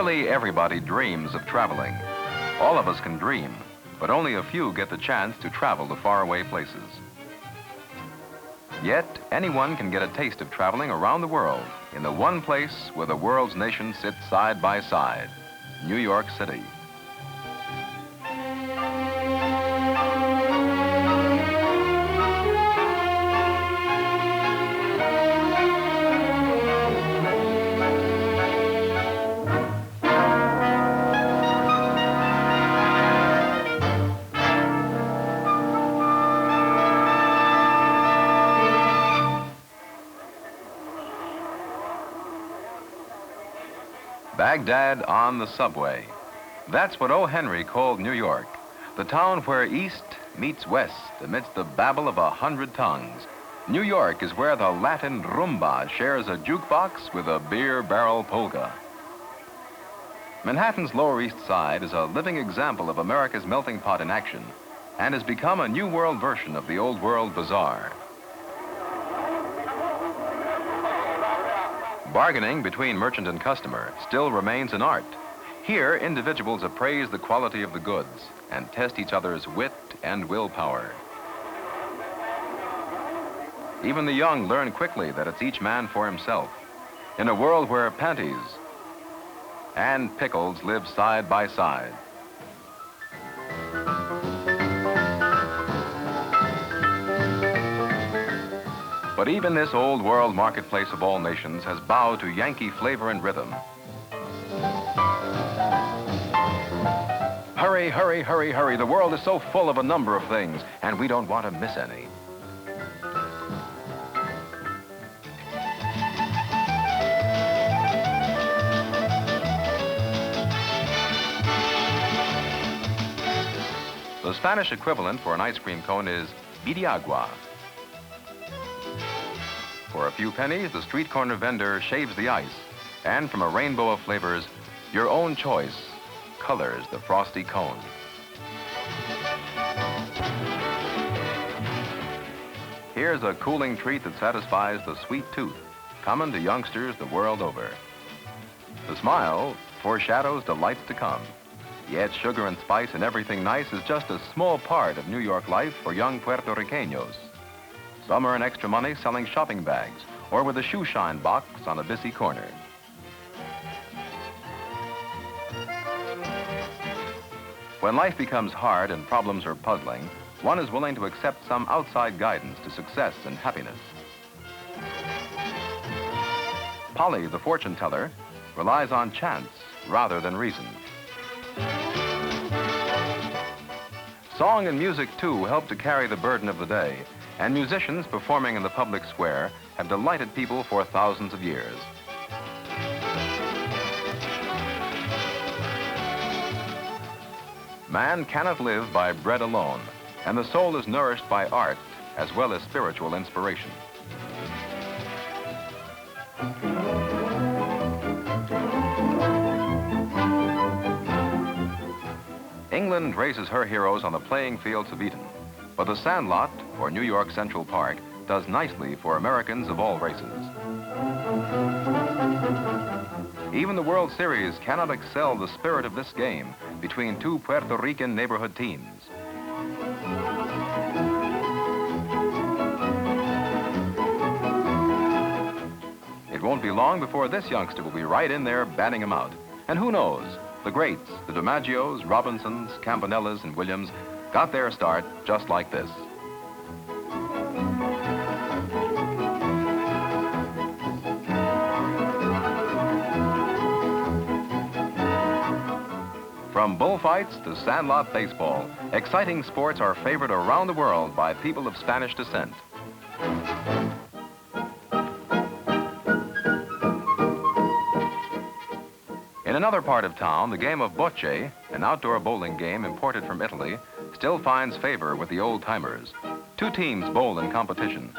Nearly everybody dreams of traveling. All of us can dream, but only a few get the chance to travel to faraway places. Yet, anyone can get a taste of traveling around the world in the one place where the world's nations sit side by side, New York City. Baghdad on the subway. That's what O. Henry called New York, the town where east meets west amidst the babble of 100 tongues. New York is where the Latin rumba shares a jukebox with a beer barrel polka. Manhattan's Lower East Side is a living example of America's melting pot in action and has become a New World version of the Old World bazaar. Bargaining between merchant and customer still remains an art. Here, individuals appraise the quality of the goods and test each other's wit and willpower. Even the young learn quickly that it's each man for himself. In a world where panties and pickles live side by side. But even this old world marketplace of all nations has bowed to Yankee flavor and rhythm. Hurry, hurry, hurry, hurry. The world is so full of a number of things, and we don't want to miss any. The Spanish equivalent for an ice cream cone is Piragua. For a few pennies, the street corner vendor shaves the ice, and from a rainbow of flavors, your own choice colors the frosty cone. Here's a cooling treat that satisfies the sweet tooth, common to youngsters the world over. The smile foreshadows delights to come, yet sugar and spice and everything nice is just a small part of New York life for young Puerto Ricanos. Some earn extra money selling shopping bags or with a shoe shine box on a busy corner. When life becomes hard and problems are puzzling, one is willing to accept some outside guidance to success and happiness. Polly, the fortune teller, relies on chance rather than reason. Song and music, too, help to carry the burden of the day, and musicians performing in the public square have delighted people for thousands of years. Man cannot live by bread alone, and the soul is nourished by art as well as spiritual inspiration. England raises her heroes on the playing fields of Eden, but the Sandlot, or New York Central Park, does nicely for Americans of all races. Even the World Series cannot excel the spirit of this game between two Puerto Rican neighborhood teams. It won't be long before this youngster will be right in there batting him out. And who knows, the greats, the DiMaggios, Robinsons, Campanellas, and Williams got their start just like this. From bullfights to sandlot baseball, exciting sports are favored around the world by people of Spanish descent. In another part of town, the game of bocce, an outdoor bowling game imported from Italy, still finds favor with the old-timers. Two teams bowl in competition.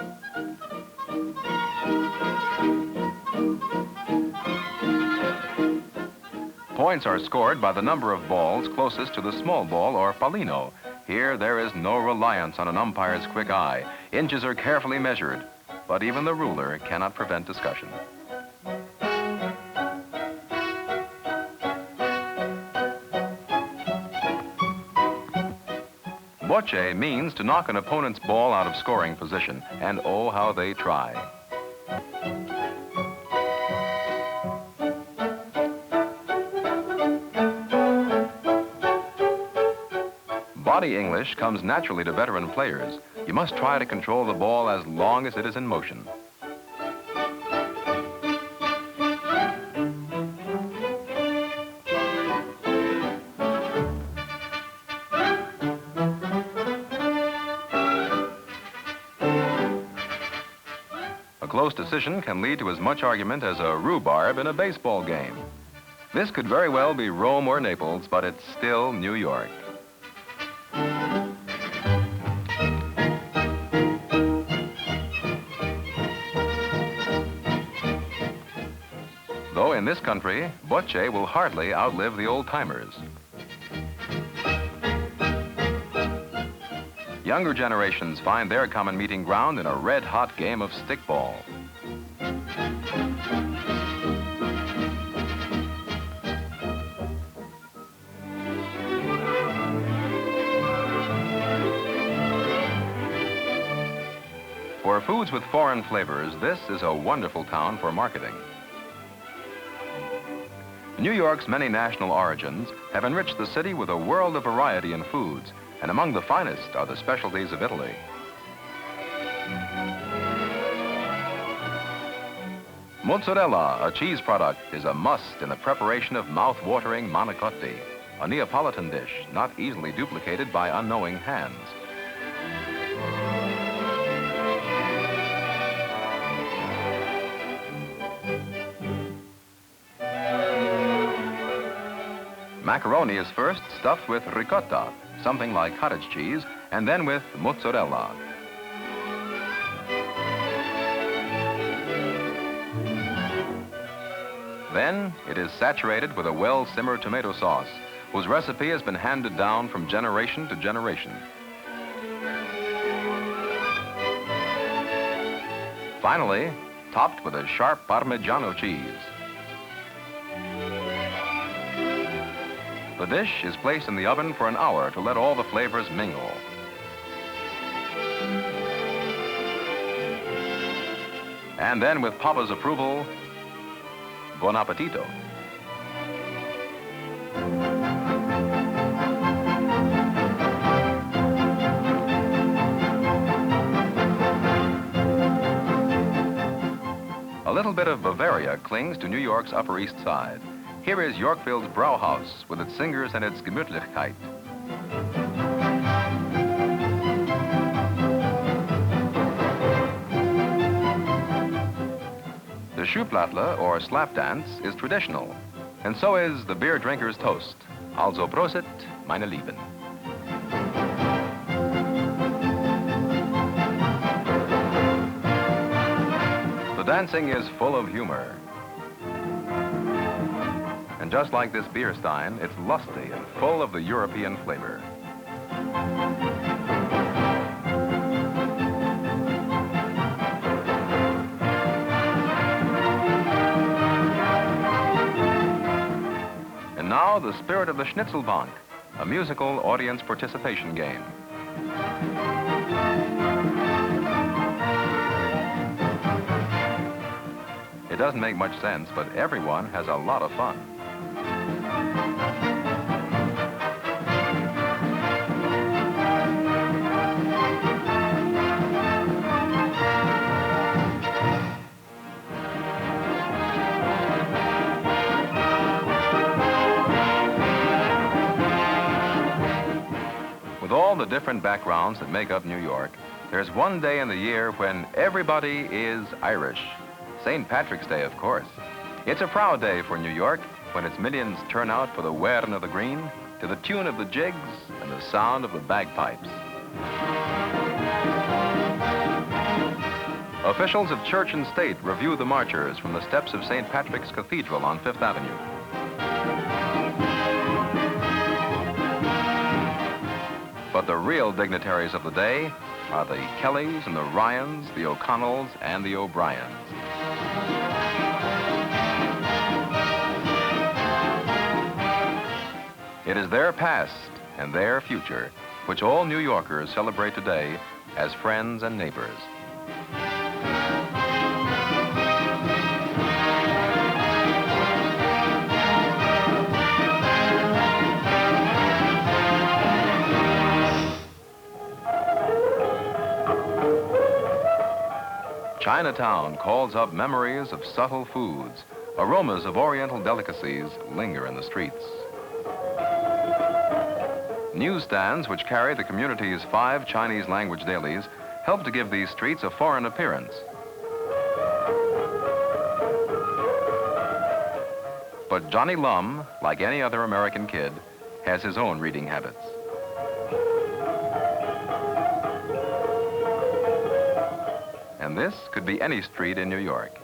Points are scored by the number of balls closest to the small ball or palino. Here, there is no reliance on an umpire's quick eye. Inches are carefully measured, but even the ruler cannot prevent discussion. Bocce means to knock an opponent's ball out of scoring position, and oh, how they try. Body English comes naturally to veteran players. You must try to control the ball as long as it is in motion. A close decision can lead to as much argument as a rhubarb in a baseball game. This could very well be Rome or Naples, but it's still New York. Though in this country, bocce will hardly outlive the old-timers. Younger generations find their common meeting ground in a red-hot game of stickball. For foods with foreign flavors, this is a wonderful town for marketing. New York's many national origins have enriched the city with a world of variety in foods, and among the finest are the specialties of Italy. Mozzarella, a cheese product, is a must in the preparation of mouth-watering Manicotti, a Neapolitan dish not easily duplicated by unknowing hands. Macaroni is first stuffed with ricotta, something like cottage cheese, and then with mozzarella. Then it is saturated with a well-simmered tomato sauce, whose recipe has been handed down from generation to generation. Finally, topped with a sharp Parmigiano cheese. The dish is placed in the oven for an hour to let all the flavors mingle. And then, with Papa's approval, buon appetito. A little bit of Bavaria clings to New York's Upper East Side. Here is Yorkville's Brauhaus with its singers and its Gemütlichkeit. The Schuhplattler, or slap dance, is traditional, and so is the beer drinker's toast. Also Prosit, meine Lieben. The dancing is full of humor. And just like this beer stein, it's lusty and full of the European flavor. And now, the spirit of the Schnitzelbank, a musical audience participation game. It doesn't make much sense, but everyone has a lot of fun. With all the different backgrounds that make up New York, there's one day in the year when everybody is Irish. St. Patrick's Day, of course. It's a proud day for New York when its millions turn out for the wearing of the green to the tune of the jigs and the sound of the bagpipes. Officials of church and state review the marchers from the steps of St. Patrick's Cathedral on Fifth Avenue. But the real dignitaries of the day are the Kellys and the Ryans, the O'Connells and the O'Briens. It is their past and their future which all New Yorkers celebrate today as friends and neighbors. Chinatown calls up memories of subtle foods. Aromas of Oriental delicacies linger in the streets. Newsstands, which carry the community's 5 Chinese language dailies, help to give these streets a foreign appearance. But Johnny Lum, like any other American kid, has his own reading habits. And this could be any street in New York.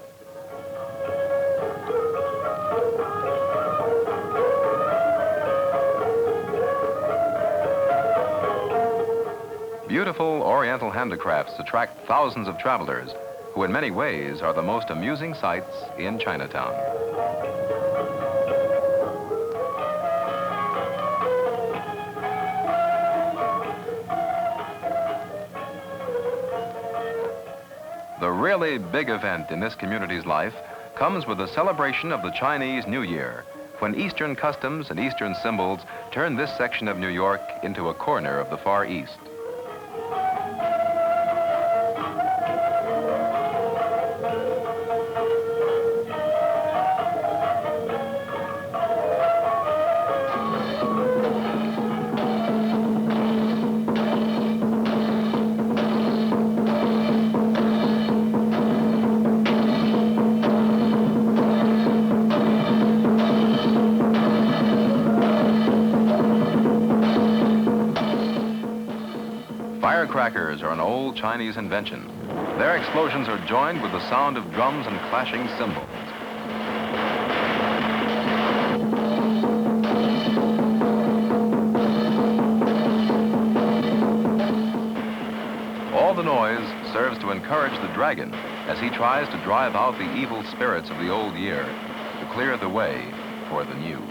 Beautiful Oriental handicrafts attract thousands of travelers who in many ways are the most amusing sights in Chinatown. The really big event in this community's life comes with the celebration of the Chinese New Year, when Eastern customs and Eastern symbols turn this section of New York into a corner of the Far East. Firecrackers are an old Chinese invention. Their explosions are joined with the sound of drums and clashing cymbals. All the noise serves to encourage the dragon as he tries to drive out the evil spirits of the old year to clear the way for the new.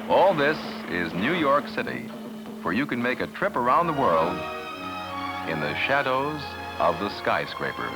All this is New York City, where you can make a trip around the world in the shadows of the skyscrapers.